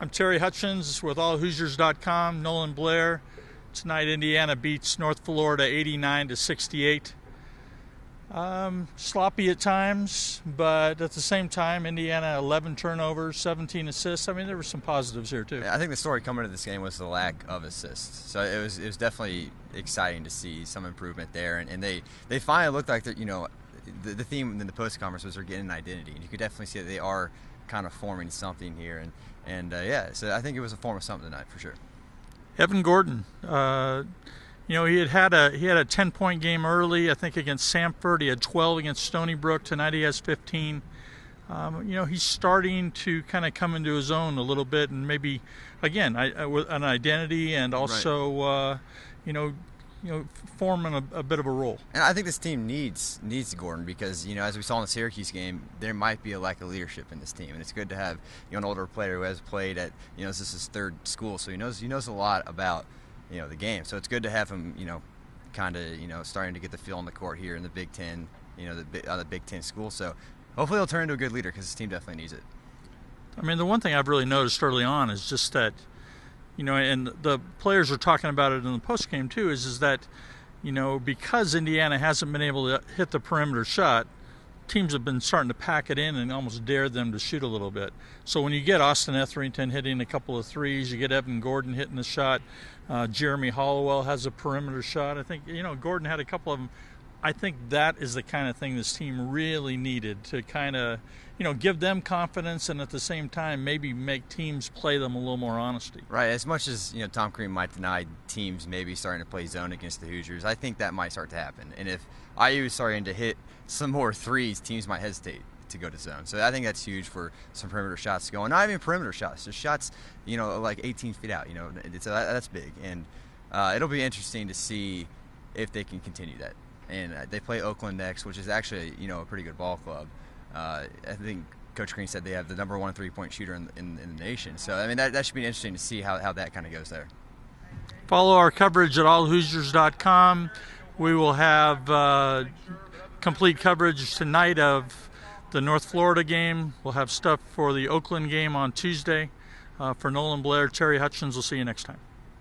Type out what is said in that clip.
I'm Terry Hutchins with AllHoosiers.com. Nolan Blair. Tonight, Indiana beats North Florida 89-68. Sloppy at times, but at the same time, Indiana 11 turnovers, 17 assists. I mean, there were some positives here too. I think the story coming into this game was the lack of assists. So it was definitely exciting to see some improvement there, and they finally looked like the theme in the post conference was they're getting an identity, and you could definitely see that they are kind of forming something here, and so I think it was a form of something tonight for sure. Evan Gordon, he had a 10-point game early, I think, against Samford. He had 12 against Stony Brook. Tonight he has 15. He's starting to kind of come into his own a little bit, and maybe again with an identity, and also forming a bit of a role. And I think this team needs Gordon because, as we saw in the Syracuse game, there might be a lack of leadership in this team, and it's good to have an older player who has played at this is his third school, so he knows a lot about the game. So it's good to have him kind of starting to get the feel on the court here in the Big Ten, the Big Ten school. So hopefully he'll turn into a good leader because this team definitely needs it. I mean, the one thing I've really noticed early on is just that. And the players are talking about it in the postgame too, is that, because Indiana hasn't been able to hit the perimeter shot, teams have been starting to pack it in and almost dare them to shoot a little bit. So when you get Austin Etherington hitting a couple of threes, you get Evan Gordon hitting the shot, Jeremy Hollowell has a perimeter shot. I think, Gordon had a couple of them. I think that is the kind of thing this team really needed to kind of, give them confidence, and at the same time maybe make teams play them a little more honesty. Right. As much as Tom Crean might deny teams maybe starting to play zone against the Hoosiers, I think that might start to happen. And if IU is starting to hit some more threes, teams might hesitate to go to zone. So I think that's huge for some perimeter shots to go. And not even perimeter shots, just shots, like 18 feet out. That's big. And it'll be interesting to see if they can continue that. And they play Oakland next, which is actually a pretty good ball club. I think Coach Crean said they have the number one three-point shooter in the nation. So I mean that should be interesting to see how that kind of goes there. Follow our coverage at allhoosiers.com. We will have complete coverage tonight of the North Florida game. We'll have stuff for the Oakland game on Tuesday. For Nolan Blair, Terry Hutchins. We'll see you next time.